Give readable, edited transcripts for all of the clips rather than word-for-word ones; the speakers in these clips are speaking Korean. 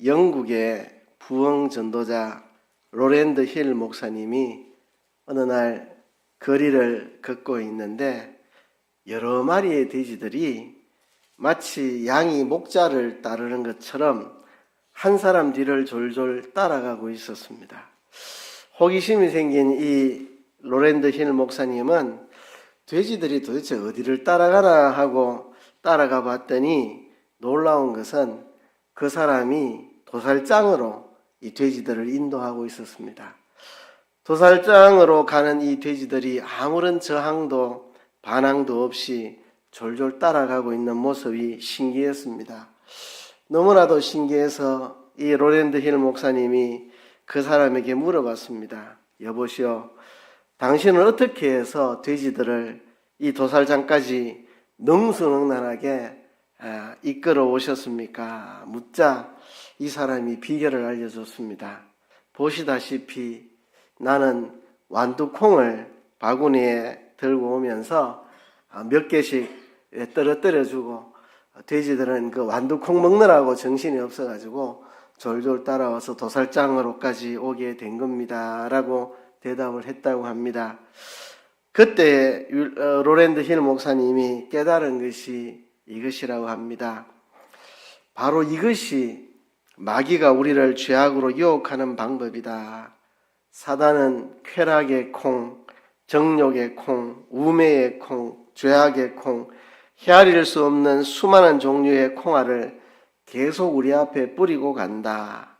영국의 부흥 전도자 로랜드 힐 목사님이 어느 날 거리를 걷고 있는데 여러 마리의 돼지들이 마치 양이 목자를 따르는 것처럼 한 사람 뒤를 졸졸 따라가고 있었습니다. 호기심이 생긴 이 로랜드 힐 목사님은 돼지들이 도대체 어디를 따라가나 하고 따라가 봤더니 놀라운 것은 그 사람이 도살장으로 이 돼지들을 인도하고 있었습니다. 도살장으로 가는 이 돼지들이 아무런 저항도 반항도 없이 졸졸 따라가고 있는 모습이 신기했습니다. 너무나도 신기해서 이 로랜드 힐 목사님이 그 사람에게 물어봤습니다. 여보시오, 당신은 어떻게 해서 돼지들을 이 도살장까지 능수능란하게 이끌어 오셨습니까? 묻자 이 사람이 비결을 알려줬습니다. 보시다시피 나는 완두콩을 바구니에 들고 오면서 몇 개씩 떨어뜨려주고 돼지들은 그 완두콩 먹느라고 정신이 없어가지고 졸졸 따라와서 도살장으로까지 오게 된 겁니다. 라고 대답을 했다고 합니다. 그때 로랜드 힐 목사님이 깨달은 것이 이것이라고 합니다. 바로 이것이 마귀가 우리를 죄악으로 유혹하는 방법이다. 사단은 쾌락의 콩, 정욕의 콩, 우매의 콩, 죄악의 콩, 헤아릴 수 없는 수많은 종류의 콩알을 계속 우리 앞에 뿌리고 간다.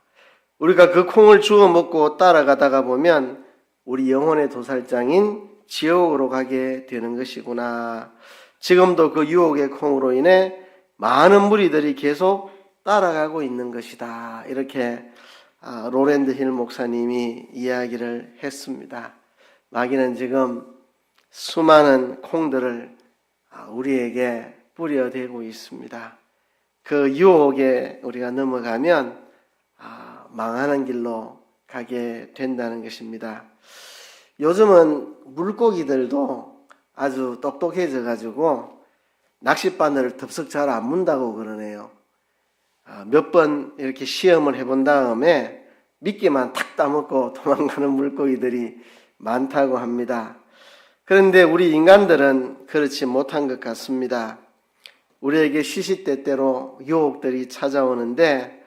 우리가 그 콩을 주워 먹고 따라가다가 보면 우리 영혼의 도살장인 지옥으로 가게 되는 것이구나. 지금도 그 유혹의 콩으로 인해 많은 무리들이 계속 따라가고 있는 것이다. 이렇게 로랜드 힐 목사님이 이야기를 했습니다. 마귀는 지금 수많은 콩들을 우리에게 뿌려대고 있습니다. 그 유혹에 우리가 넘어가면 망하는 길로 가게 된다는 것입니다. 요즘은 물고기들도 아주 똑똑해져 가지고 낚싯바늘을 덥석 잘 안 문다고 그러네요. 몇 번 이렇게 시험을 해본 다음에 미끼만 탁 따먹고 도망가는 물고기들이 많다고 합니다. 그런데 우리 인간들은 그렇지 못한 것 같습니다. 우리에게 시시때때로 유혹들이 찾아오는데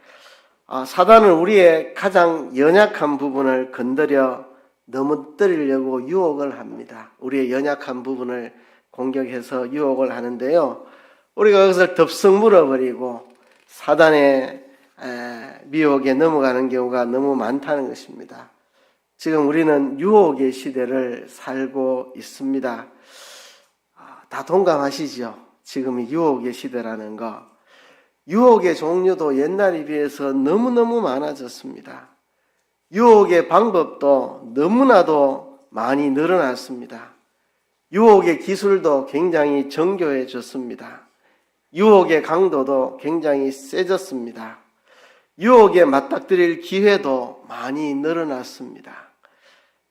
사단은 우리의 가장 연약한 부분을 건드려 넘어뜨리려고 유혹을 합니다. 우리의 연약한 부분을 공격해서 유혹을 하는데요. 우리가 그것을 덥석 물어버리고 사단의 미혹에 넘어가는 경우가 너무 많다는 것입니다. 지금 우리는 유혹의 시대를 살고 있습니다. 다 동감하시죠? 지금이 유혹의 시대라는 거. 유혹의 종류도 옛날에 비해서 너무너무 많아졌습니다. 유혹의 방법도 너무나도 많이 늘어났습니다. 유혹의 기술도 굉장히 정교해졌습니다. 유혹의 강도도 굉장히 세졌습니다. 유혹에 맞닥뜨릴 기회도 많이 늘어났습니다.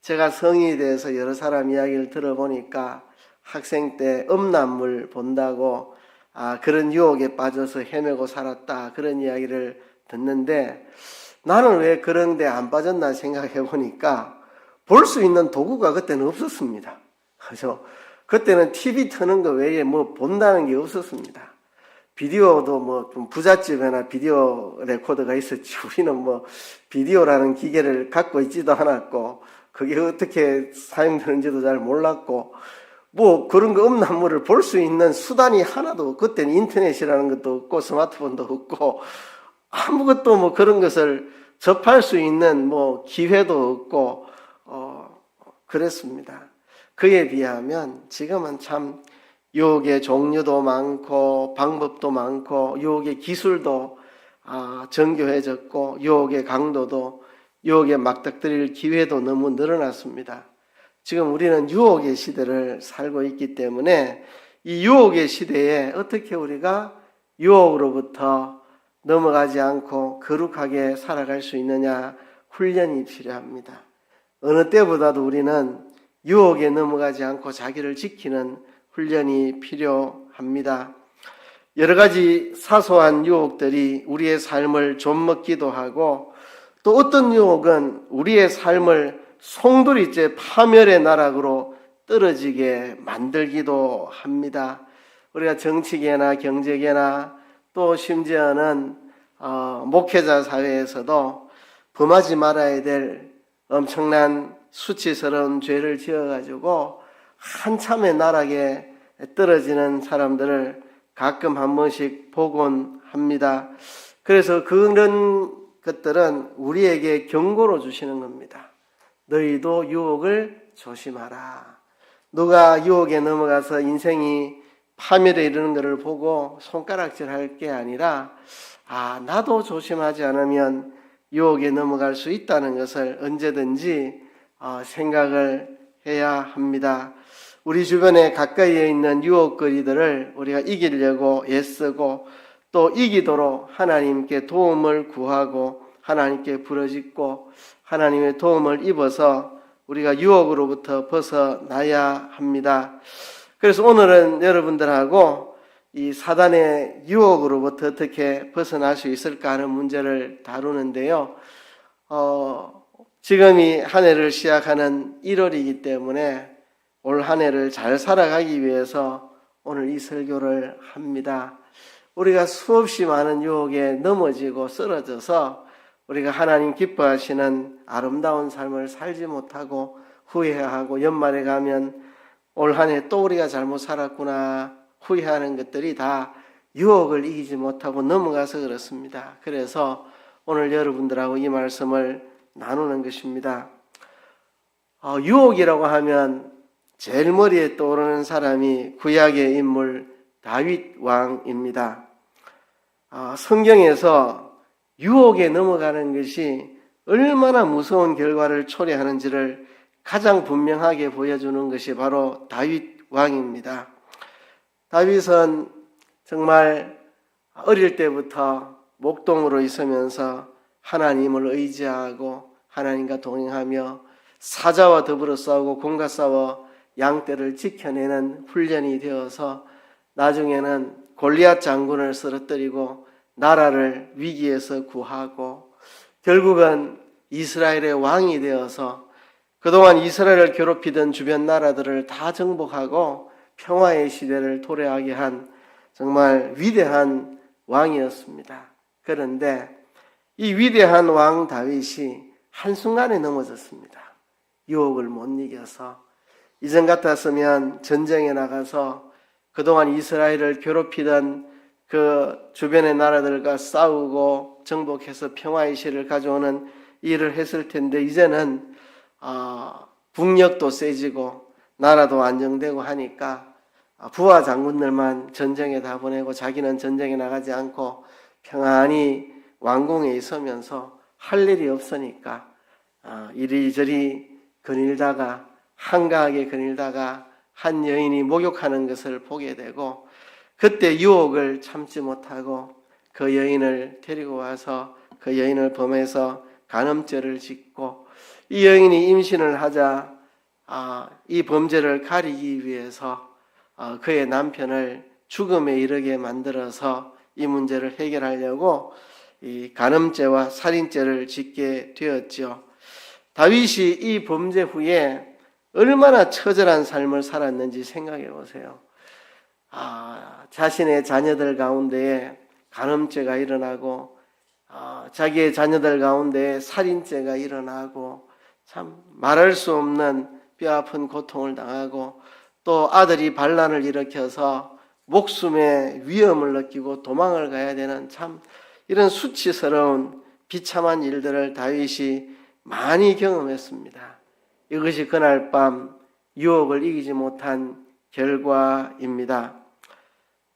제가 성인이 돼서 여러 사람 이야기를 들어보니까 학생 때 음란물 본다고 그런 유혹에 빠져서 헤매고 살았다 그런 이야기를 듣는데 나는 왜 그런 데 안 빠졌나 생각해 보니까 볼 수 있는 도구가 그때는 없었습니다. 그래서 그때는 TV 트는 거 외에 뭐 본다는 게 없었습니다. 비디오도 뭐 좀 부잣집에나 비디오 레코더가 있었지 우리는 뭐 비디오라는 기계를 갖고 있지도 않았고 그게 어떻게 사용되는지도 잘 몰랐고 뭐 그런 거 음란물을 볼 수 있는 수단이 하나도 그때는 인터넷이라는 것도 없고 스마트폰도 없고 아무것도 뭐 그런 것을 접할 수 있는 뭐 기회도 없고 그랬습니다. 그에 비하면 지금은 참 유혹의 종류도 많고 방법도 많고 유혹의 기술도 정교해졌고 유혹의 강도도 유혹에 맞닥뜨릴 기회도 너무 늘어났습니다. 지금 우리는 유혹의 시대를 살고 있기 때문에 이 유혹의 시대에 어떻게 우리가 유혹으로부터 넘어가지 않고 거룩하게 살아갈 수 있느냐 훈련이 필요합니다. 어느 때보다도 우리는 유혹에 넘어가지 않고 자기를 지키는 훈련이 필요합니다. 여러 가지 사소한 유혹들이 우리의 삶을 좀먹기도 하고 또 어떤 유혹은 우리의 삶을 송두리째 파멸의 나락으로 떨어지게 만들기도 합니다. 우리가 정치계나 경제계나 또 심지어는 목회자 사회에서도 범하지 말아야 될 엄청난 수치스러운 죄를 지어가지고 한참의 나락에 떨어지는 사람들을 가끔 한 번씩 보곤 합니다. 그래서 그런 것들은 우리에게 경고로 주시는 겁니다. 너희도 유혹을 조심하라. 누가 유혹에 넘어가서 인생이 파멸에 이르는 것을 보고 손가락질 할 게 아니라 나도 조심하지 않으면 유혹에 넘어갈 수 있다는 것을 언제든지 생각을 해야 합니다. 우리 주변에 가까이에 있는 유혹거리들을 우리가 이기려고 애쓰고 또 이기도록 하나님께 도움을 구하고 하나님께 부르짖고 하나님의 도움을 입어서 우리가 유혹으로부터 벗어나야 합니다. 그래서 오늘은 여러분들하고 이 사단의 유혹으로부터 어떻게 벗어날 수 있을까 하는 문제를 다루는데요. 지금이 한 해를 시작하는 1월이기 때문에 올 한 해를 잘 살아가기 위해서 오늘 이 설교를 합니다. 우리가 수없이 많은 유혹에 넘어지고 쓰러져서 우리가 하나님 기뻐하시는 아름다운 삶을 살지 못하고 후회하고 연말에 가면 올 한 해 또 우리가 잘못 살았구나 후회하는 것들이 다 유혹을 이기지 못하고 넘어가서 그렇습니다. 그래서 오늘 여러분들하고 이 말씀을 나누는 것입니다. 유혹이라고 하면 제일 머리에 떠오르는 사람이 구약의 인물 다윗 왕입니다. 성경에서 유혹에 넘어가는 것이 얼마나 무서운 결과를 초래하는지를 가장 분명하게 보여주는 것이 바로 다윗 왕입니다. 다윗은 정말 어릴 때부터 목동으로 있으면서 하나님을 의지하고 하나님과 동행하며 사자와 더불어 싸우고 공과 싸워 양떼를 지켜내는 훈련이 되어서 나중에는 골리앗 장군을 쓰러뜨리고 나라를 위기에서 구하고 결국은 이스라엘의 왕이 되어서 그동안 이스라엘을 괴롭히던 주변 나라들을 다 정복하고 평화의 시대를 도래하게 한 정말 위대한 왕이었습니다. 그런데 이 위대한 왕 다윗이 한순간에 넘어졌습니다. 유혹을 못 이겨서 이전 같았으면 전쟁에 나가서 그동안 이스라엘을 괴롭히던 그 주변의 나라들과 싸우고 정복해서 평화의 시를 가져오는 일을 했을 텐데 이제는 국력도 세지고 나라도 안정되고 하니까 부하 장군들만 전쟁에 다 보내고 자기는 전쟁에 나가지 않고 평안히 왕궁에 있으면서 할 일이 없으니까 이리저리 거닐다가 한가하게 거닐다가 한 여인이 목욕하는 것을 보게 되고 그때 유혹을 참지 못하고 그 여인을 데리고 와서 그 여인을 범해서 간음죄를 짓고 이 여인이 임신을 하자 이 범죄를 가리기 위해서 그의 남편을 죽음에 이르게 만들어서 이 문제를 해결하려고 이 간음죄와 살인죄를 짓게 되었죠. 다윗이 이 범죄 후에 얼마나 처절한 삶을 살았는지 생각해 보세요. 자신의 자녀들 가운데에 간음죄가 일어나고 자기의 자녀들 가운데 살인죄가 일어나고 참 말할 수 없는 뼈아픈 고통을 당하고 또 아들이 반란을 일으켜서 목숨의 위험을 느끼고 도망을 가야 되는 참 이런 수치스러운 비참한 일들을 다윗이 많이 경험했습니다. 이것이 그날 밤 유혹을 이기지 못한 결과입니다.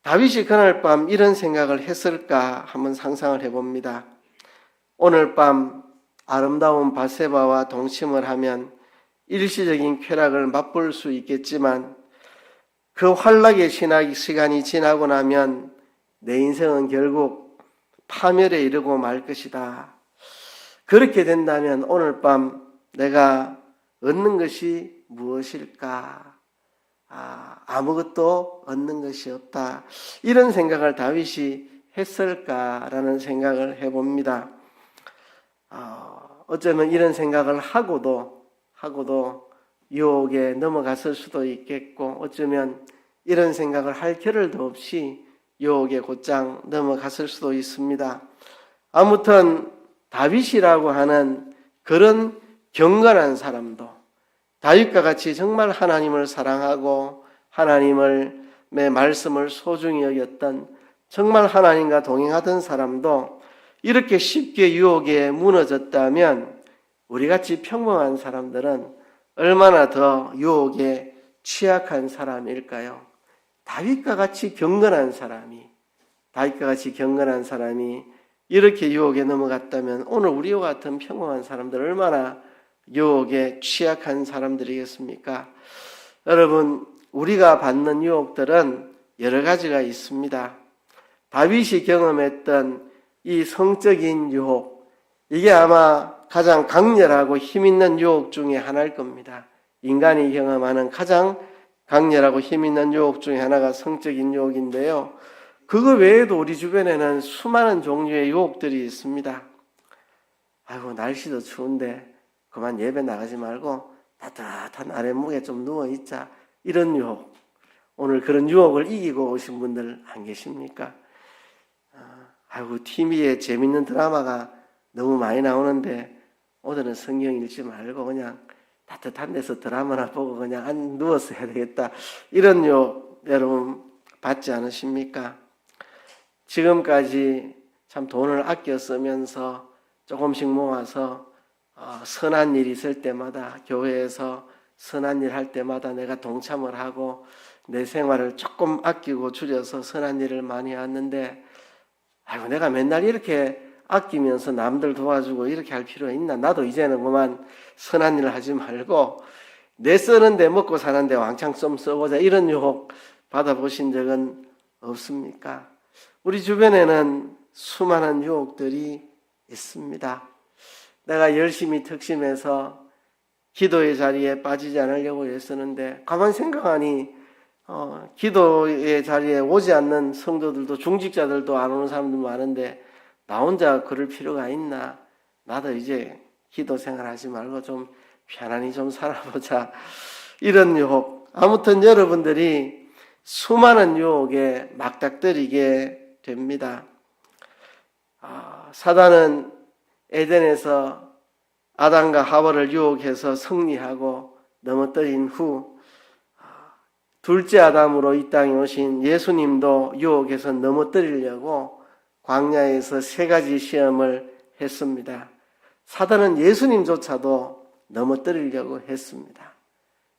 다윗이 그날 밤 이런 생각을 했을까 한번 상상을 해봅니다. 오늘 밤 아름다운 바세바와 동침을 하면 일시적인 쾌락을 맛볼 수 있겠지만 그 환락의 시간이 지나고 나면 내 인생은 결국 파멸에 이르고 말 것이다. 그렇게 된다면 오늘 밤 내가 얻는 것이 무엇일까? 아무것도 얻는 것이 없다. 이런 생각을 다윗이 했을까라는 생각을 해봅니다. 어쩌면 이런 생각을 하고도 유혹에 넘어갔을 수도 있겠고, 어쩌면 이런 생각을 할 겨를도 없이 유혹에 곧장 넘어갔을 수도 있습니다. 아무튼 다윗이라고 하는 그런 경건한 사람도, 다윗과 같이 정말 하나님을 사랑하고 하나님의 말씀을 소중히 여겼던, 정말 하나님과 동행하던 사람도 이렇게 쉽게 유혹에 무너졌다면 우리같이 평범한 사람들은 얼마나 더 유혹에 취약한 사람일까요? 다윗과 같이 경건한 사람이 이렇게 유혹에 넘어갔다면 오늘 우리와 같은 평범한 사람들 얼마나 유혹에 취약한 사람들이겠습니까? 여러분, 우리가 받는 유혹들은 여러 가지가 있습니다. 다윗이 경험했던 이 성적인 유혹, 이게 아마 가장 강렬하고 힘있는 유혹 중에 하나일 겁니다. 인간이 경험하는 가장 강렬하고 힘있는 유혹 중에 하나가 성적인 유혹인데요. 그거 외에도 우리 주변에는 수많은 종류의 유혹들이 있습니다. 아이고, 날씨도 추운데 그만 예배 나가지 말고 따뜻한 아랫목에 좀 누워있자. 이런 유혹. 오늘 그런 유혹을 이기고 오신 분들 안 계십니까? 아이고, TV에 재밌는 드라마가 너무 많이 나오는데 오늘은 성경 읽지 말고 그냥 따뜻한 데서 드라마나 보고 그냥 누워서 해야 되겠다. 이런 유혹 여러분 받지 않으십니까? 지금까지 참 돈을 아껴 쓰면서 조금씩 모아서 선한 일이 있을 때마다, 교회에서 선한 일 할 때마다 내가 동참을 하고 내 생활을 조금 아끼고 줄여서 선한 일을 많이 했는데, 아이고, 내가 맨날 이렇게 아끼면서 남들 도와주고 이렇게 할 필요가 있나? 나도 이제는 그만 선한 일을 하지 말고 내 쓰는데 먹고 사는데 왕창 좀 써보자. 이런 유혹 받아보신 적은 없습니까? 우리 주변에는 수많은 유혹들이 있습니다. 내가 열심히 특심해서 기도의 자리에 빠지지 않으려고 애쓰는데 가만 생각하니 기도의 자리에 오지 않는 성도들도, 중직자들도 안 오는 사람도 많은데 나 혼자 그럴 필요가 있나? 나도 이제 기도 생활하지 말고 좀 편안히 좀 살아보자. 이런 유혹. 아무튼 여러분들이 수많은 유혹에 맞닥뜨리게 됩니다. 사단은 에덴에서 아담과 하와를 유혹해서 승리하고 넘어뜨린 후 둘째 아담으로 이 땅에 오신 예수님도 유혹해서 넘어뜨리려고 광야에서 3가지 시험을 했습니다. 사단은 예수님조차도 넘어뜨리려고 했습니다.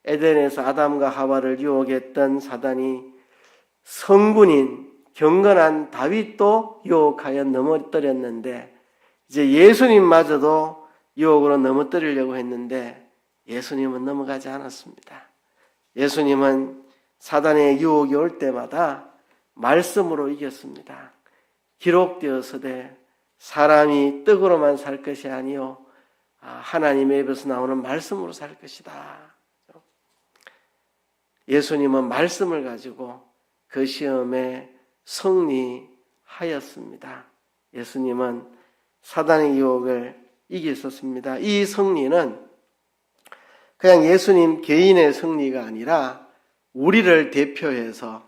에덴에서 아담과 하와를 유혹했던 사단이 성군인 경건한 다윗도 유혹하여 넘어뜨렸는데, 이제 예수님마저도 유혹으로 넘어뜨리려고 했는데 예수님은 넘어가지 않았습니다. 예수님은 사단의 유혹이 올 때마다 말씀으로 이겼습니다. 기록되었으되 사람이 떡으로만 살 것이 아니요 하나님의 입에서 나오는 말씀으로 살 것이다. 예수님은 말씀을 가지고 그 시험에 승리하였습니다. 예수님은 사단의 유혹을 이겼었습니다. 이 승리는 그냥 예수님 개인의 승리가 아니라 우리를 대표해서,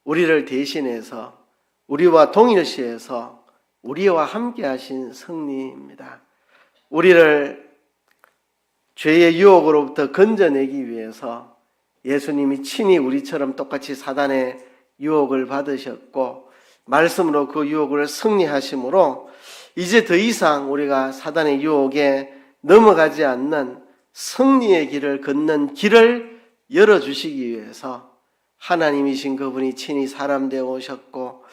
우리를 대신해서, 우리와 동일시해서 우리와 함께 하신 승리입니다. 우리를 죄의 유혹으로부터 건져내기 위해서 예수님이 친히 우리처럼 똑같이 사단의 유혹을 받으셨고 말씀으로 그 유혹을 승리하심으로 이제 더 이상 우리가 사단의 유혹에 넘어가지 않는 승리의 길을 걷는 길을 열어주시기 위해서 하나님이신 그분이 친히 사람 되어 오셨고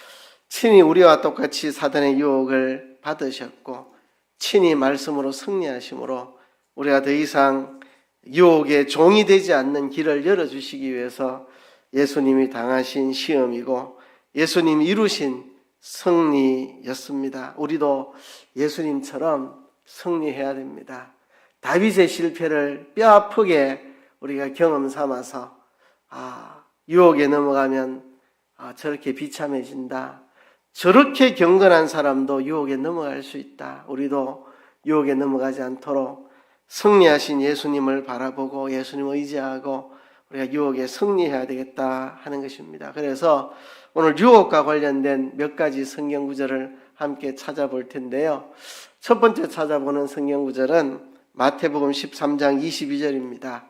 친히 우리와 똑같이 사단의 유혹을 받으셨고 친히 말씀으로 승리하심으로 우리가 더 이상 유혹의 종이 되지 않는 길을 열어주시기 위해서 예수님이 당하신 시험이고 예수님이 이루신 승리였습니다. 우리도 예수님처럼 승리해야 됩니다. 다윗의 실패를 뼈아프게 우리가 경험 삼아서 유혹에 넘어가면 저렇게 비참해진다. 저렇게 경건한 사람도 유혹에 넘어갈 수 있다. 우리도 유혹에 넘어가지 않도록 승리하신 예수님을 바라보고 예수님을 의지하고 우리가 유혹에 승리해야 되겠다 하는 것입니다. 그래서 오늘 유혹과 관련된 몇 가지 성경 구절을 함께 찾아볼 텐데요. 첫 번째 찾아보는 성경 구절은 마태복음 13장 22절입니다.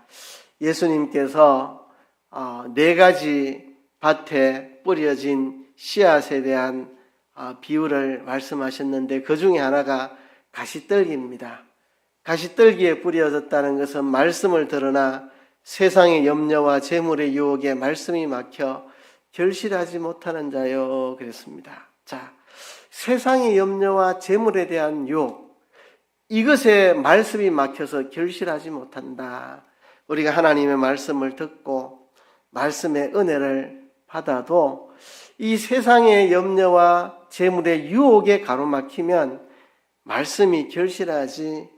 예수님께서 4가지 밭에 뿌려진 씨앗에 대한 비유를 말씀하셨는데 그 중에 하나가 가시떨기입니다. 가시떨기에 뿌려졌다는 것은 말씀을 들으나 세상의 염려와 재물의 유혹에 말씀이 막혀 결실하지 못하는 자요 그랬습니다. 자, 세상의 염려와 재물에 대한 유혹, 이것에 말씀이 막혀서 결실하지 못한다. 우리가 하나님의 말씀을 듣고 말씀의 은혜를 받아도 이 세상의 염려와 재물의 유혹에 가로막히면 말씀이 결실하지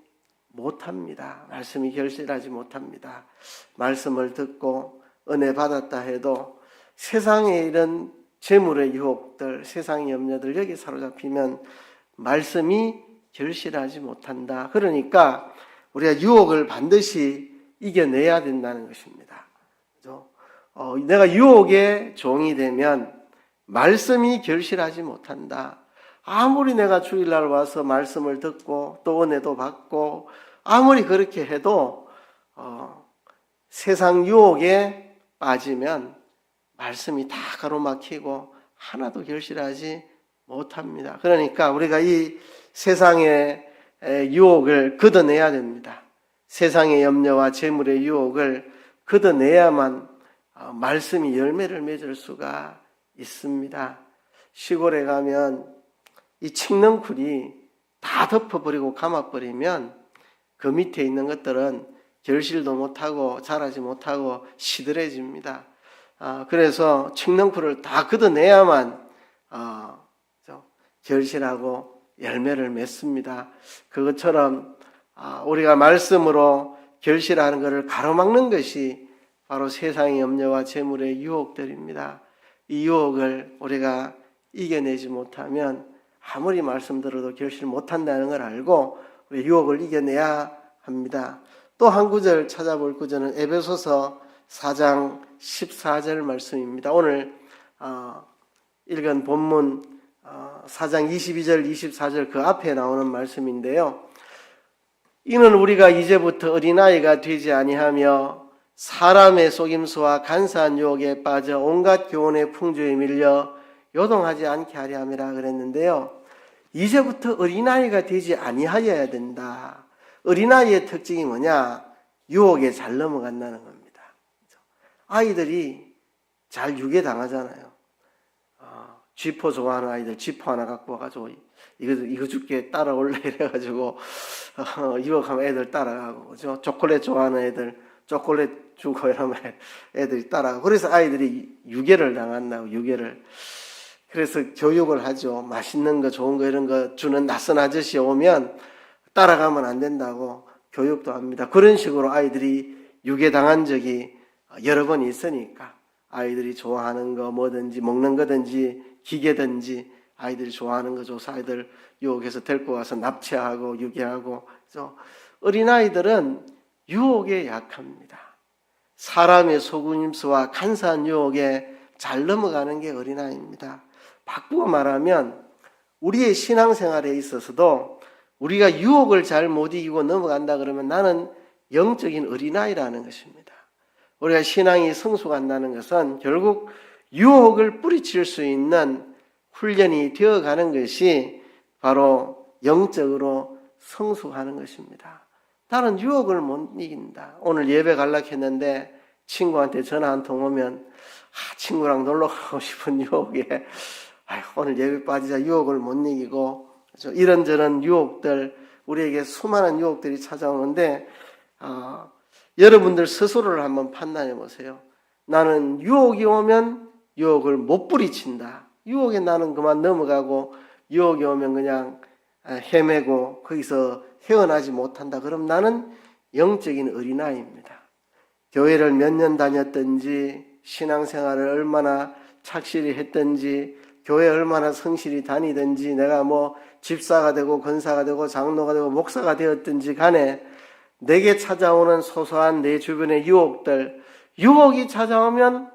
못합니다. 말씀이 결실하지 못합니다. 말씀을 듣고 은혜 받았다 해도 세상에 이런 재물의 유혹들, 세상의 염려들 여기 사로잡히면 말씀이 결실하지 못한다. 그러니까 우리가 유혹을 반드시 이겨내야 된다는 것입니다. 그렇죠? 내가 유혹의 종이 되면 말씀이 결실하지 못한다. 아무리 내가 주일날 와서 말씀을 듣고 또 은혜도 받고 아무리 그렇게 해도 세상 유혹에 빠지면 말씀이 다 가로막히고 하나도 결실하지 못합니다. 그러니까 우리가 이 세상의 유혹을 걷어내야 됩니다. 세상의 염려와 재물의 유혹을 걷어내야만 말씀이 열매를 맺을 수가 있습니다. 시골에 가면 이 칡넝쿨이 다 덮어버리고 감아버리면 그 밑에 있는 것들은 결실도 못하고 자라지 못하고 시들해집니다. 그래서 칡넝쿨을 다 걷어내야만 결실하고 열매를 맺습니다. 그것처럼 우리가 말씀으로 결실하는 것을 가로막는 것이 바로 세상의 염려와 재물의 유혹들입니다. 이 유혹을 우리가 이겨내지 못하면 아무리 말씀 들어도 결실 못한다는 걸 알고 우리 유혹을 이겨내야 합니다. 또 한 구절 찾아볼 구절은 에베소서 4장 14절 말씀입니다. 오늘 읽은 본문 4장 22절 24절 그 앞에 나오는 말씀인데요. 이는 우리가 이제부터 어린아이가 되지 아니하며 사람의 속임수와 간사한 유혹에 빠져 온갖 교훈의 풍조에 밀려 요동하지 않게 하려 함이라 그랬는데요. 이제부터 어린아이가 되지 아니하여야 된다. 어린아이의 특징이 뭐냐? 유혹에 잘 넘어간다는 겁니다. 아이들이 잘 유괴당하잖아요. 쥐포 좋아하는 아이들 쥐포 하나 갖고 와가지고 이거 줄게 따라올래 이래가지고 유혹하면 애들 따라가고, 그죠? 초콜릿 좋아하는 애들 초콜릿 주고 이러면 애들이 따라가고, 그래서 아이들이 유괴를 당한다고, 유괴를. 그래서 교육을 하죠. 맛있는 거 좋은 거 이런 거 주는 낯선 아저씨 오면 따라가면 안 된다고 교육도 합니다. 그런 식으로 아이들이 유괴당한 적이 여러 번 있으니까 아이들이 좋아하는 거 뭐든지 먹는 거든지 기계든지 아이들이 좋아하는 거 줘서 아이들 유혹해서 데리고 와서 납치하고 유괴하고. 그래서 어린아이들은 유혹에 약합니다. 사람의 속임수와 간사한 유혹에 잘 넘어가는 게 어린아이입니다. 바꾸어 말하면 우리의 신앙생활에 있어서도 우리가 유혹을 잘 못 이기고 넘어간다 그러면 나는 영적인 어린아이라는 것입니다. 우리가 신앙이 성숙한다는 것은 결국 유혹을 뿌리칠 수 있는 훈련이 되어가는 것이 바로 영적으로 성숙하는 것입니다. 나는 유혹을 못 이긴다. 오늘 예배 가려고 했는데 친구한테 전화 한 통 오면 친구랑 놀러 가고 싶은 유혹에 오늘 예배 빠지자 유혹을 못 이기고, 이런저런 유혹들, 우리에게 수많은 유혹들이 찾아오는데 여러분들 스스로를 한번 판단해 보세요. 나는 유혹이 오면 유혹을 못 뿌리친다. 유혹에 나는 그만 넘어가고 유혹이 오면 그냥 헤매고 거기서 헤어나지 못한다. 그럼 나는 영적인 어린아이입니다. 교회를 몇 년 다녔든지 신앙생활을 얼마나 착실히 했든지, 교회 얼마나 성실히 다니든지, 내가 뭐 집사가 되고 권사가 되고 장로가 되고 목사가 되었든지 간에 내게 찾아오는 소소한 내 주변의 유혹들, 유혹이 찾아오면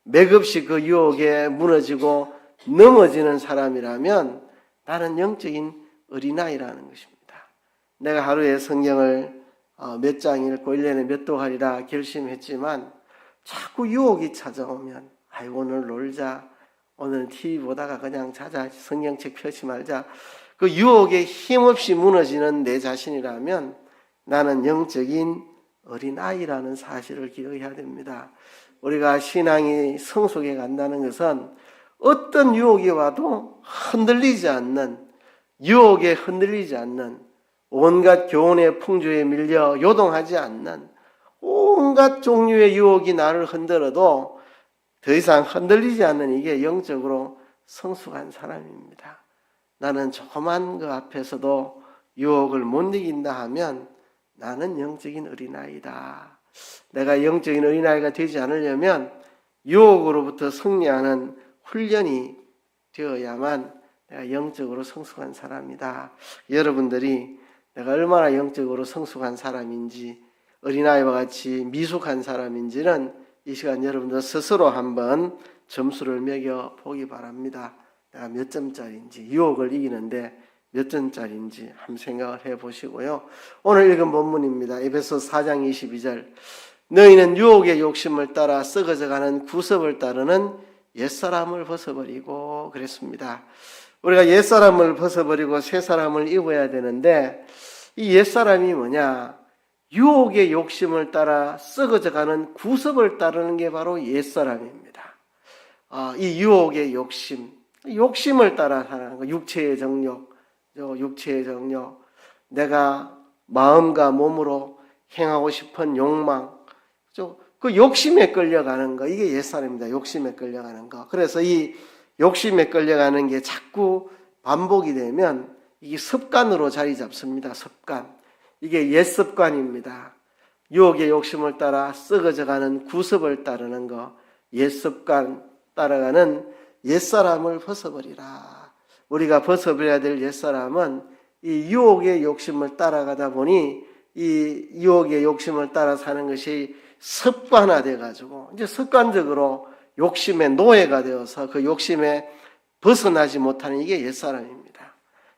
맥없이 그 유혹에 무너지고 넘어지는 사람이라면 나는 영적인 어린아이라는 것입니다. 내가 하루에 성경을 몇 장 읽고 1년에 몇 도 하리라 결심했지만 자꾸 유혹이 찾아오면 아이고 오늘 놀자, 오늘 TV 보다가 그냥 자자, 성경책 펴지 말자, 그 유혹에 힘없이 무너지는 내 자신이라면 나는 영적인 어린아이라는 사실을 기억해야 됩니다. 우리가 신앙이 성숙해 간다는 것은 어떤 유혹이 와도 흔들리지 않는, 유혹에 흔들리지 않는, 온갖 교훈의 풍조에 밀려 요동하지 않는, 온갖 종류의 유혹이 나를 흔들어도 더 이상 흔들리지 않는, 이게 영적으로 성숙한 사람입니다. 나는 조그만 그 앞에서도 유혹을 못 이긴다 하면 나는 영적인 어린아이다. 내가 영적인 어린아이가 되지 않으려면 유혹으로부터 승리하는 훈련이 되어야만 내가 영적으로 성숙한 사람이다. 여러분들이 내가 얼마나 영적으로 성숙한 사람인지, 어린아이와 같이 미숙한 사람인지는 이 시간 여러분들 스스로 한번 점수를 매겨 보기 바랍니다. 내가 몇 점짜리인지, 유혹을 이기는데 몇 점짜리인지 한번 생각을 해보시고요. 오늘 읽은 본문입니다. 에베소 4장 22절. 너희는 유혹의 욕심을 따라 썩어져가는 구습을 따르는 옛사람을 벗어버리고, 그랬습니다. 우리가 옛사람을 벗어버리고 새사람을 입어야 되는데, 이 옛사람이 뭐냐? 유혹의 욕심을 따라 썩어져가는 구습을 따르는 게 바로 옛사람입니다. 이 유혹의 욕심을 따라 사는 거, 육체의 정욕, 내가 마음과 몸으로 행하고 싶은 욕망, 그 욕심에 끌려가는 거, 이게 옛사람입니다. 욕심에 끌려가는 거. 그래서 이 욕심에 끌려가는 게 자꾸 반복이 되면 이게 습관으로 자리 잡습니다. 습관. 이게 옛습관입니다. 유혹의 욕심을 따라 썩어져가는 구습을 따르는 거, 옛습관 따라가는 옛사람을 벗어버리라. 우리가 벗어버려야 될 옛사람은 이 유혹의 욕심을 따라가다 보니 이 유혹의 욕심을 따라 사는 것이 습관화돼 가지고 이제 습관적으로 욕심의 노예가 되어서 그 욕심에 벗어나지 못하는, 이게 옛사람입니다.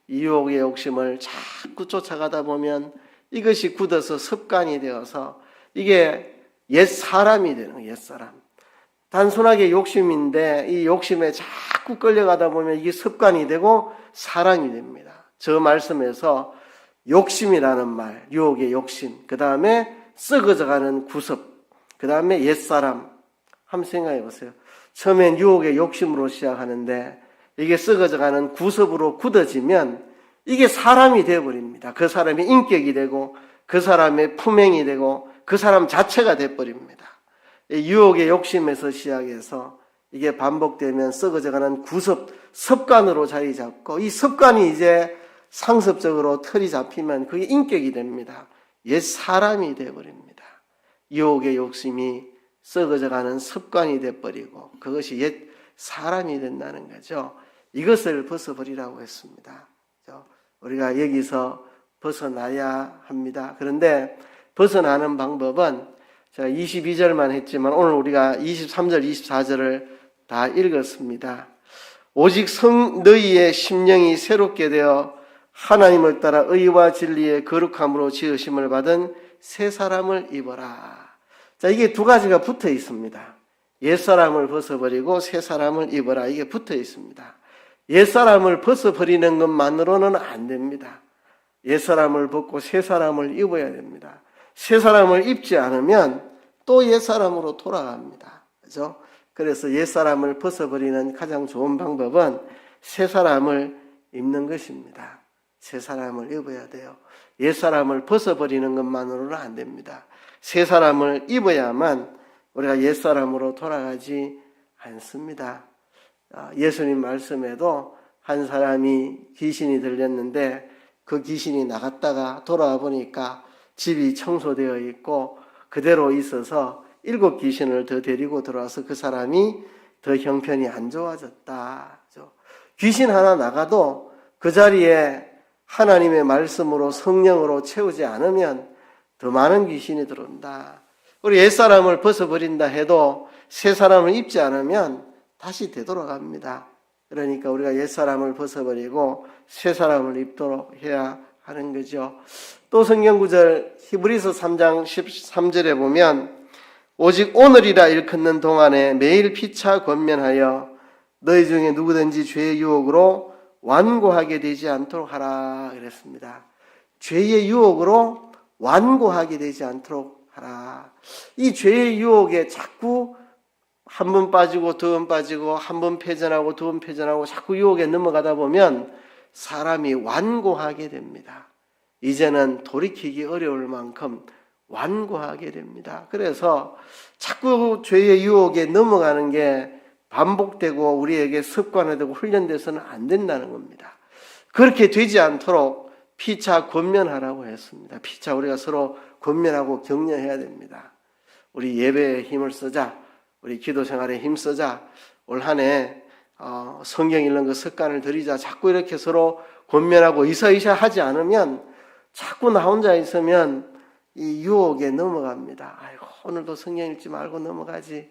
이 유혹의 욕심을 자꾸 쫓아가다 보면 이것이 굳어서 습관이 되어서 이게 옛사람이 되는 거예요. 옛사람. 단순하게 욕심인데 이 욕심에 자꾸 끌려가다 보면 이게 습관이 되고 사람이 됩니다. 저 말씀에서 욕심이라는 말, 유혹의 욕심, 그 다음에 썩어져가는 구습, 그 다음에 옛사람. 한번 생각해 보세요. 처음엔 유혹의 욕심으로 시작하는데 이게 썩어져가는 구습으로 굳어지면 이게 사람이 되어버립니다. 그 사람의 인격이 되고 그 사람의 품행이 되고 그 사람 자체가 되어버립니다. 유혹의 욕심에서 시작해서 이게 반복되면 썩어져가는 구습, 습관으로 자리 잡고 이 습관이 이제 상습적으로 틀이 잡히면 그게 인격이 됩니다. 옛 사람이 되어버립니다. 유혹의 욕심이 썩어져가는 습관이 되어버리고 그것이 옛 사람이 된다는 거죠. 이것을 벗어버리라고 했습니다. 우리가 여기서 벗어나야 합니다. 그런데 벗어나는 방법은 제가 22절만 했지만 오늘 우리가 23절, 24절을 다 읽었습니다. 오직 너희의 심령이 새롭게 되어 하나님을 따라 의와 진리의 거룩함으로 지으심을 받은 새 사람을 입어라. 자, 이게 두 가지가 붙어 있습니다. 옛 사람을 벗어버리고 새 사람을 입어라. 이게 붙어 있습니다. 옛 사람을 벗어버리는 것만으로는 안 됩니다. 옛 사람을 벗고 새 사람을 입어야 됩니다. 새 사람을 입지 않으면 또 옛 사람으로 돌아갑니다. 그렇죠? 그래서 옛 사람을 벗어버리는 가장 좋은 방법은 새 사람을 입는 것입니다. 새 사람을 입어야 돼요. 옛 사람을 벗어버리는 것만으로는 안 됩니다. 새 사람을 입어야만 우리가 옛 사람으로 돌아가지 않습니다. 예수님 말씀에도 한 사람이 귀신이 들렸는데 그 귀신이 나갔다가 돌아와 보니까 집이 청소되어 있고 그대로 있어서 7 귀신을 더 데리고 들어와서 그 사람이 더 형편이 안 좋아졌다. 귀신 하나 나가도 그 자리에 하나님의 말씀으로 성령으로 채우지 않으면 더 많은 귀신이 들어온다. 우리 옛사람을 벗어버린다 해도 새 사람을 입지 않으면 다시 되돌아갑니다. 그러니까 우리가 옛사람을 벗어버리고 새 사람을 입도록 해야 하는 거죠. 또 성경 구절 히브리서 3장 13절에 보면 오직 오늘이라 일컫는 동안에 매일 피차 권면하여 너희 중에 누구든지 죄의 유혹으로 완고하게 되지 않도록 하라 그랬습니다. 죄의 유혹으로 완고하게 되지 않도록 하라. 이 죄의 유혹에 자꾸 한 번 빠지고 두 번 빠지고 한 번 패전하고 두 번 패전하고 자꾸 유혹에 넘어가다 보면 사람이 완고하게 됩니다. 이제는 돌이키기 어려울 만큼 완고하게 됩니다. 그래서 자꾸 죄의 유혹에 넘어가는 게 반복되고 우리에게 습관화되고 훈련돼서는 안 된다는 겁니다. 그렇게 되지 않도록 피차 권면하라고 했습니다. 피차 우리가 서로 권면하고 격려해야 됩니다. 우리 예배에 힘을 쓰자. 우리 기도 생활에 힘쓰자. 올 한 해 성경 읽는 그 습관을 들이자. 자꾸 이렇게 서로 권면하고 이사이사 하지 않으면 자꾸 나 혼자 있으면 이 유혹에 넘어갑니다. 아이고 오늘도 성경 읽지 말고 넘어가지.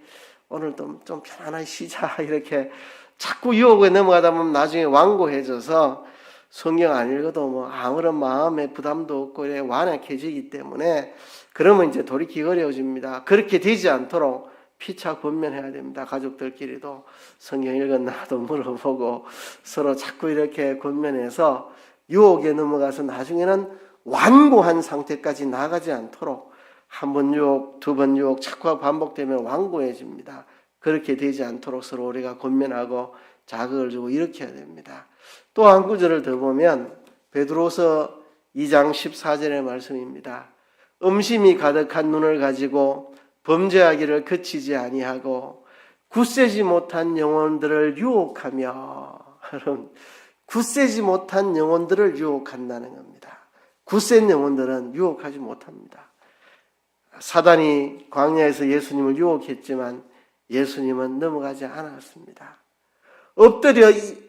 오늘도 좀 편안하게 쉬자. 이렇게 자꾸 유혹에 넘어가다 보면 나중에 완고해져서 성경 안 읽어도 뭐 아무런 마음에 부담도 없고 이래 완악해지기 때문에 그러면 이제 돌이키기 어려워집니다. 그렇게 되지 않도록 피차 권면해야 됩니다. 가족들끼리도 성경 읽었나도 물어보고 서로 자꾸 이렇게 권면해서 유혹에 넘어가서 나중에는 완고한 상태까지 나가지 않도록 한 번 유혹, 두 번 유혹 자꾸 반복되면 완고해집니다. 그렇게 되지 않도록 서로 우리가 권면하고 자극을 주고 이렇게 해야 됩니다. 또 한 구절을 더 보면 베드로서 2장 14절의 말씀입니다. 음심이 가득한 눈을 가지고 범죄하기를 그치지 아니하고 굳세지 못한 영혼들을 유혹하며 굳세지 못한 영혼들을 유혹한다는 겁니다. 굳센 영혼들은 유혹하지 못합니다. 사단이 광야에서 예수님을 유혹했지만 예수님은 넘어가지 않았습니다. 엎드려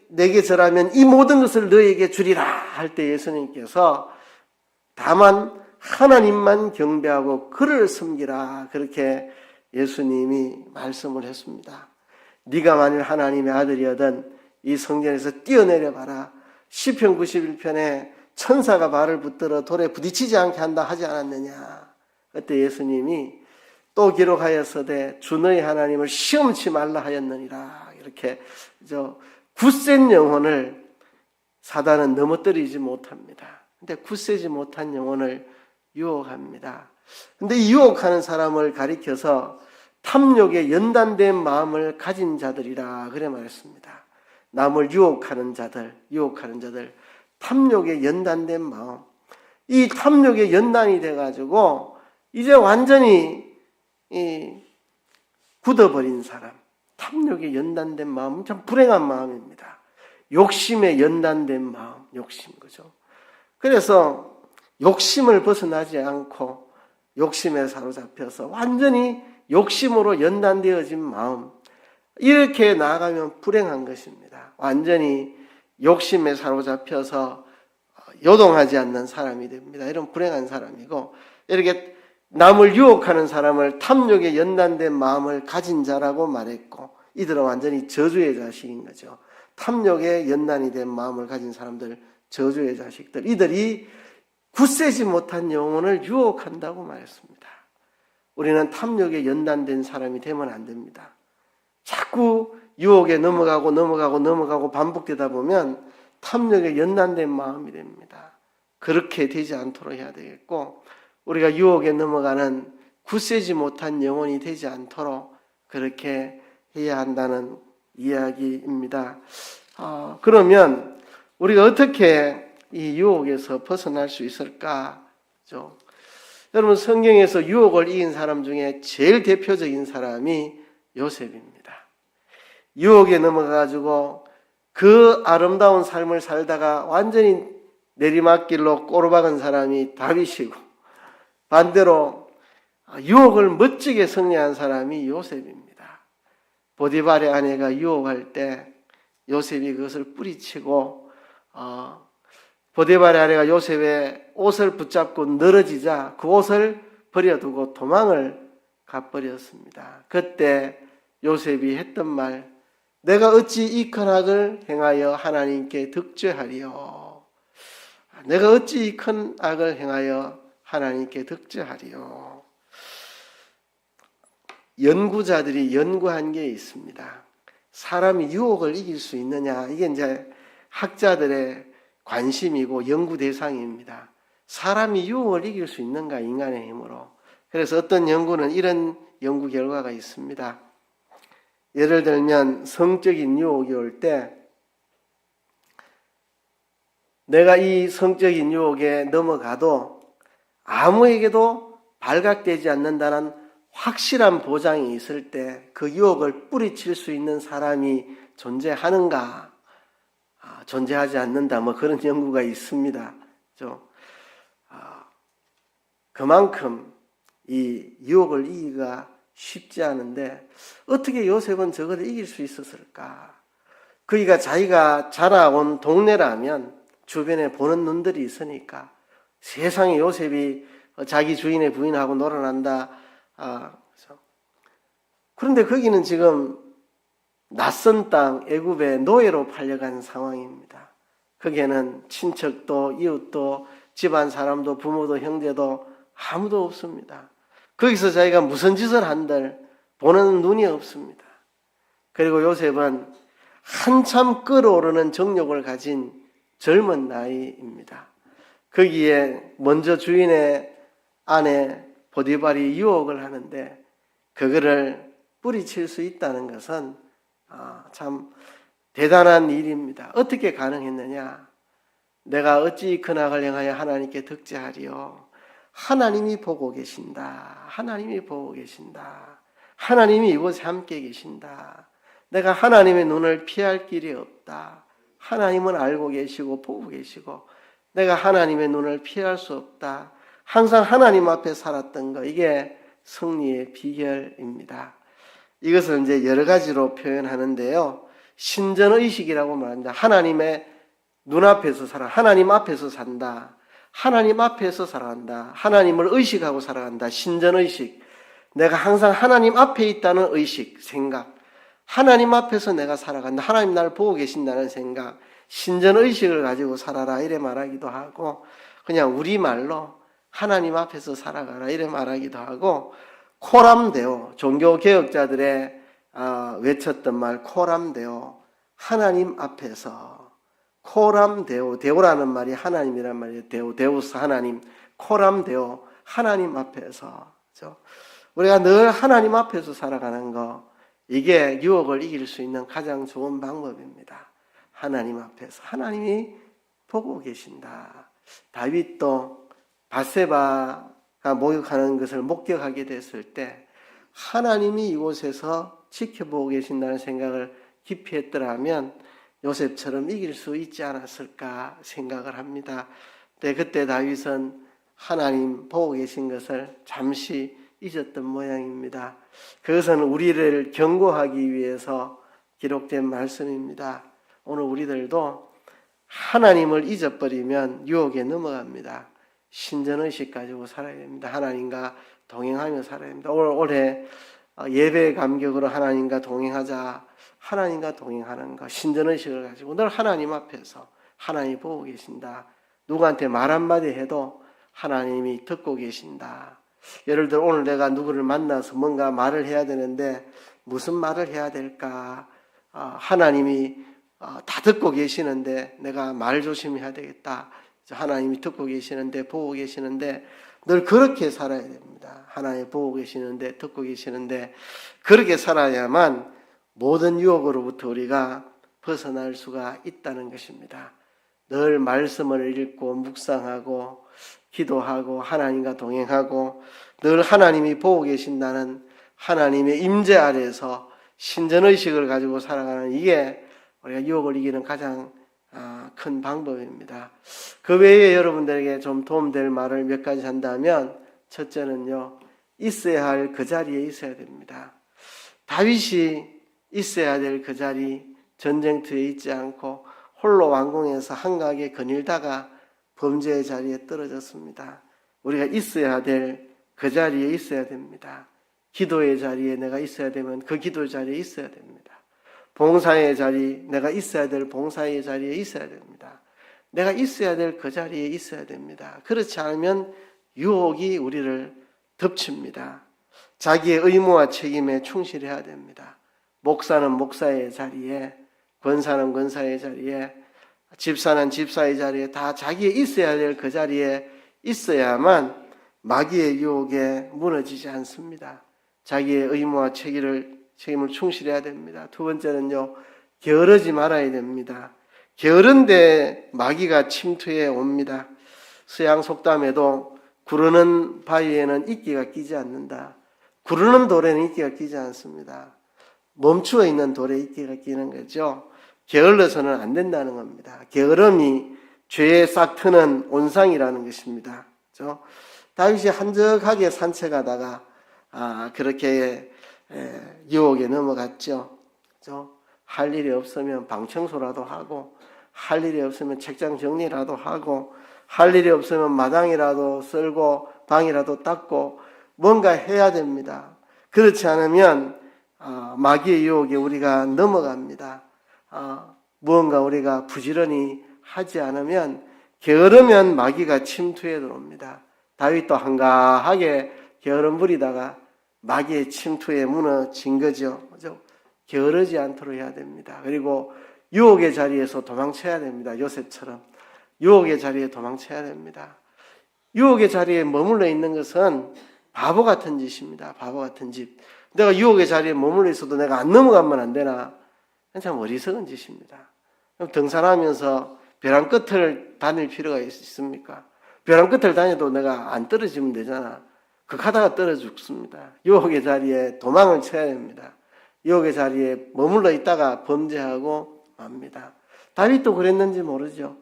내게 절하면 이 모든 것을 너에게 주리라 할 때 예수님께서 다만 하나님만 경배하고 그를 섬기라 그렇게 예수님이 말씀을 했습니다. 네가 만일 하나님의 아들이거든 이 성전에서 뛰어내려 봐라. 시편 91편에 천사가 발을 붙들어 돌에 부딪히지 않게 한다 하지 않았느냐. 그때 예수님이 또 기록하였으되 주 너희 하나님을 시험치 말라 하였느니라. 이렇게 굳센 영혼을 사단은 넘어뜨리지 못합니다. 근데 굳세지 못한 영혼을 유혹합니다. 근데 이 유혹하는 사람을 가리켜서 탐욕에 연단된 마음을 가진 자들이라 그래 말했습니다. 남을 유혹하는 자들, 탐욕에 연단된 마음. 이 탐욕에 연단이 돼가지고 이제 완전히 굳어버린 사람. 탐욕에 연단된 마음은 참 불행한 마음입니다. 욕심에 연단된 마음, 욕심, 그죠? 그래서 욕심을 벗어나지 않고 욕심에 사로잡혀서 완전히 욕심으로 연단되어진 마음. 이렇게 나아가면 불행한 것입니다. 완전히 욕심에 사로잡혀서 요동하지 않는 사람이 됩니다. 이런 불행한 사람이고 이렇게 남을 유혹하는 사람을 탐욕에 연단된 마음을 가진 자라고 말했고 이들은 완전히 저주의 자식인 거죠. 탐욕에 연단이 된 마음을 가진 사람들, 저주의 자식들. 이들이 굳세지 못한 영혼을 유혹한다고 말했습니다. 우리는 탐욕에 연단된 사람이 되면 안 됩니다. 자꾸 유혹에 넘어가고 반복되다 보면 탐욕에 연단된 마음이 됩니다. 그렇게 되지 않도록 해야 되겠고 우리가 유혹에 넘어가는 굳세지 못한 영혼이 되지 않도록 그렇게 해야 한다는 이야기입니다. 그러면 우리가 어떻게 이 유혹에서 벗어날 수 있을까? 그렇죠? 여러분 성경에서 유혹을 이긴 사람 중에 제일 대표적인 사람이 요셉입니다. 유혹에 넘어가지고 그 아름다운 삶을 살다가 완전히 내리막길로 꼬르박은 사람이 다윗이고 반대로 유혹을 멋지게 승리한 사람이 요셉입니다. 보디발의 아내가 유혹할 때 요셉이 그것을 뿌리치고 보디발의 아내가 요셉의 옷을 붙잡고 늘어지자 그 옷을 버려두고 도망을 가버렸습니다. 그때 요셉이 했던 말, 내가 어찌 이 큰 악을 행하여 하나님께 득죄하리요. 내가 어찌 이 큰 악을 행하여 하나님께 득죄하리요. 연구자들이 연구한 게 있습니다. 사람이 유혹을 이길 수 있느냐, 이게 이제 학자들의 관심이고 연구 대상입니다. 사람이 유혹을 이길 수 있는가, 인간의 힘으로. 그래서 어떤 연구는 이런 연구 결과가 있습니다. 예를 들면 성적인 유혹이 올 때 내가 이 성적인 유혹에 넘어가도 아무에게도 발각되지 않는다는 확실한 보장이 있을 때 그 유혹을 뿌리칠 수 있는 사람이 존재하는가, 존재하지 않는다, 뭐 그런 연구가 있습니다. 그만큼 이 유혹을 이기기가 쉽지 않은데 어떻게 요셉은 저걸 이길 수 있었을까? 그이가 자기가 자라온 동네라면 주변에 보는 눈들이 있으니까 세상에 요셉이 자기 주인의 부인하고 놀아난다. 그런데 거기는 지금 낯선 땅 애굽의 노예로 팔려간 상황입니다. 거기에는 친척도 이웃도 집안 사람도 부모도 형제도 아무도 없습니다. 거기서 자기가 무슨 짓을 한들 보는 눈이 없습니다. 그리고 요셉은 한참 끓어오르는 정욕을 가진 젊은 나이입니다. 거기에 먼저 주인의 아내 보디발이 유혹을 하는데 그거를 뿌리칠 수 있다는 것은 참 대단한 일입니다. 어떻게 가능했느냐? 내가 어찌 큰 악을 행하여 하나님께 득죄하리요? 하나님이 보고 계신다. 하나님이 보고 계신다. 하나님이 이곳에 함께 계신다. 내가 하나님의 눈을 피할 길이 없다. 하나님은 알고 계시고 보고 계시고 내가 하나님의 눈을 피할 수 없다. 항상 하나님 앞에 살았던 거, 이게 승리의 비결입니다. 이것을 이제 여러 가지로 표현하는데요. 신전의식이라고 말합니다. 하나님의 눈앞에서 살아, 하나님 앞에서 산다. 하나님 앞에서 살아간다. 하나님을 의식하고 살아간다. 신전의식. 내가 항상 하나님 앞에 있다는 의식, 생각. 하나님 앞에서 내가 살아간다. 하나님 나를 보고 계신다는 생각. 신전의식을 가지고 살아라, 이래 말하기도 하고, 그냥 우리말로 하나님 앞에서 살아가라, 이래 말하기도 하고, 코람데오, 종교개혁자들의 외쳤던 말, 코람데오, 하나님 앞에서. 코람데오, 데오라는 말이 하나님이란 말이에요. 데우스 하나님, 코람데오, 하나님 앞에서. 그렇죠? 우리가 늘 하나님 앞에서 살아가는 거, 이게 유혹을 이길 수 있는 가장 좋은 방법입니다. 하나님 앞에서. 하나님이 보고 계신다. 다윗도 밧세바가 목욕하는 것을 목격하게 됐을 때 하나님이 이곳에서 지켜보고 계신다는 생각을 깊이 했더라면 요셉처럼 이길 수 있지 않았을까 생각을 합니다. 그때 다윗은 하나님 보고 계신 것을 잠시 잊었던 모양입니다. 그것은 우리를 경고하기 위해서 기록된 말씀입니다. 오늘 우리들도 하나님을 잊어버리면 유혹에 넘어갑니다. 신전의식 가지고 살아야 됩니다. 하나님과 동행하며 살아야 됩니다. 올해 예배 감격으로 하나님과 동행하자. 하나님과 동행하는 것, 신전의식을 가지고 늘 하나님 앞에서 하나님이 보고 계신다. 누구한테 말 한마디 해도 하나님이 듣고 계신다. 예를 들어 오늘 내가 누구를 만나서 뭔가 말을 해야 되는데 무슨 말을 해야 될까? 하나님이 다 듣고 계시는데 내가 말 조심해야 되겠다. 하나님이 듣고 계시는데 보고 계시는데 늘 그렇게 살아야 됩니다. 하나님이 보고 계시는데 듣고 계시는데 그렇게 살아야만 모든 유혹으로부터 우리가 벗어날 수가 있다는 것입니다. 늘 말씀을 읽고 묵상하고 기도하고 하나님과 동행하고 늘 하나님이 보고 계신다는 하나님의 임재 아래에서 신전의식을 가지고 살아가는, 이게 우리가 유혹을 이기는 가장 큰 방법입니다. 그 외에 여러분들에게 좀 도움될 말을 몇 가지 한다면, 첫째는요, 있어야 할 그 자리에 있어야 됩니다. 다윗이 있어야 될 그 자리, 전쟁터에 있지 않고 홀로 왕궁에서 한가하게 거닐다가 범죄의 자리에 떨어졌습니다. 우리가 있어야 될 그 자리에 있어야 됩니다. 기도의 자리에 내가 있어야 되면 그 기도 자리에 있어야 됩니다. 봉사의 자리, 내가 있어야 될 봉사의 자리에 있어야 됩니다. 내가 있어야 될 그 자리에 있어야 됩니다. 그렇지 않으면 유혹이 우리를 덮칩니다. 자기의 의무와 책임에 충실해야 됩니다. 목사는 목사의 자리에, 권사는 권사의 자리에, 집사는 집사의 자리에 다 자기의 있어야 될 그 자리에 있어야만 마귀의 유혹에 무너지지 않습니다. 자기의 의무와 책임을 충실해야 됩니다. 두 번째는요, 게으르지 말아야 됩니다. 게으른데 마귀가 침투해 옵니다. 서양 속담에도 구르는 바위에는 이끼가 끼지 않는다. 구르는 돌에는 이끼가 끼지 않습니다. 멈추어 있는 돌에 이끼가 끼는 거죠. 게을러서는 안 된다는 겁니다. 게으름이 죄의 싹 트는 온상이라는 것입니다. 그렇죠? 다윗이 한적하게 산책하다가 그렇게 유혹에 넘어갔죠. 그렇죠? 할 일이 없으면 방 청소라도 하고, 할 일이 없으면 책장 정리라도 하고, 할 일이 없으면 마당이라도 썰고 방이라도 닦고 뭔가 해야 됩니다. 그렇지 않으면 마귀의 유혹에 우리가 넘어갑니다. 무언가 우리가 부지런히 하지 않으면, 게으르면 마귀가 침투해 들어옵니다. 다윗도 한가하게 게으름 부리다가 마귀의 침투에 무너진 거죠. 그죠? 게으르지 않도록 해야 됩니다. 그리고 유혹의 자리에서 도망쳐야 됩니다. 요셉처럼 유혹의 자리에 도망쳐야 됩니다. 유혹의 자리에 머물러 있는 것은 바보 같은 짓입니다. 바보 같은 짓. 내가 유혹의 자리에 머물러 있어도 내가 안 넘어가면 안 되나? 참 어리석은 짓입니다. 등산하면서 벼랑 끝을 다닐 필요가 있습니까? 벼랑 끝을 다녀도 내가 안 떨어지면 되잖아. 극하다가 떨어져 죽습니다. 유혹의 자리에 도망을 쳐야 됩니다. 유혹의 자리에 머물러 있다가 범죄하고 맙니다. 다윗도 그랬는지 모르죠.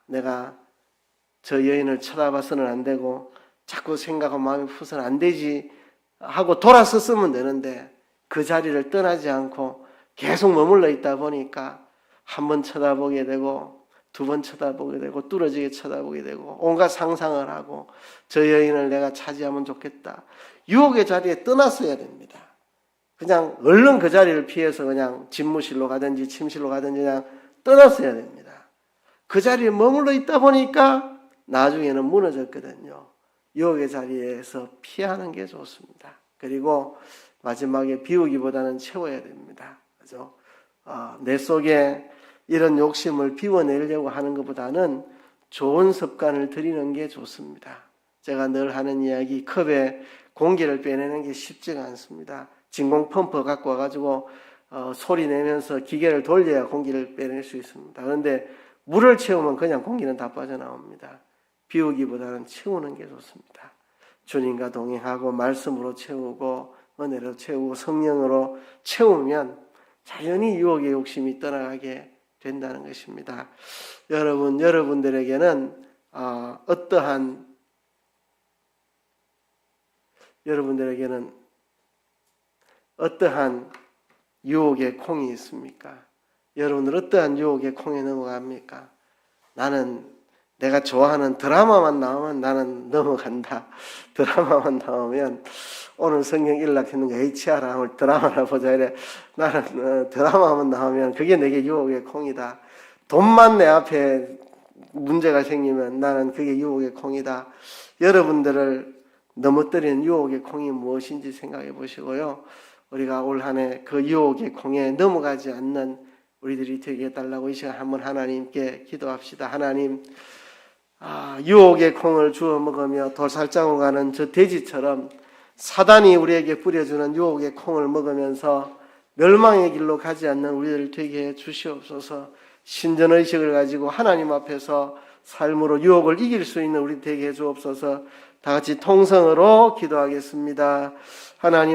내가 저 여인을 쳐다봐서는 안 되고 자꾸 생각하고 마음이 풀어서는 안 되지 하고 돌아섰으면 되는데, 그 자리를 떠나지 않고 계속 머물러 있다 보니까 한 번 쳐다보게 되고 두 번 쳐다보게 되고 뚫어지게 쳐다보게 되고 온갖 상상을 하고, 저 여인을 내가 차지하면 좋겠다. 유혹의 자리에 떠났어야 됩니다. 그냥 얼른 그 자리를 피해서 그냥 집무실로 가든지 침실로 가든지 그냥 떠났어야 됩니다. 그 자리에 머물러 있다 보니까 나중에는 무너졌거든요. 유혹의 자리에서 피하는 게 좋습니다. 그리고 마지막에 비우기보다는 채워야 됩니다. 그죠? 내 속에 이런 욕심을 비워내려고 하는 것보다는 좋은 습관을 들이는 게 좋습니다. 제가 늘 하는 이야기, 컵에 공기를 빼내는 게 쉽지가 않습니다. 진공 펌프 갖고 와가지고 소리 내면서 기계를 돌려야 공기를 빼낼 수 있습니다. 그런데 물을 채우면 그냥 공기는 다 빠져나옵니다. 비우기보다는 채우는 게 좋습니다. 주님과 동행하고 말씀으로 채우고 은혜로 채우고 성령으로 채우면 자연히 유혹의 욕심이 떠나가게 된다는 것입니다. 여러분들에게는 어떠한 유혹의 콩이 있습니까? 여러분들 어떠한 유혹의 콩에 넘어갑니까? 나는 내가 좋아하는 드라마만 나오면 나는 넘어간다. 드라마만 나오면 오늘 성경 일락했는 거 HR 오늘 드라마나 보자 이래. 나는 드라마만 나오면 그게 내게 유혹의 콩이다. 돈만 내 앞에 문제가 생기면 나는 그게 유혹의 콩이다. 여러분들을 넘어뜨리는 유혹의 콩이 무엇인지 생각해 보시고요. 우리가 올 한 해 그 유혹의 콩에 넘어가지 않는 우리들이 되게 해달라고 이 시간 한번 하나님께 기도합시다. 하나님, 유혹의 콩을 주워 먹으며 돌살장으로 가는 저 돼지처럼 사단이 우리에게 뿌려주는 유혹의 콩을 먹으면서 멸망의 길로 가지 않는 우리들 되게 해 주시옵소서. 신전의식을 가지고 하나님 앞에서 삶으로 유혹을 이길 수 있는 우리 되게 해 주옵소서. 다 같이 통성으로 기도하겠습니다. 하나님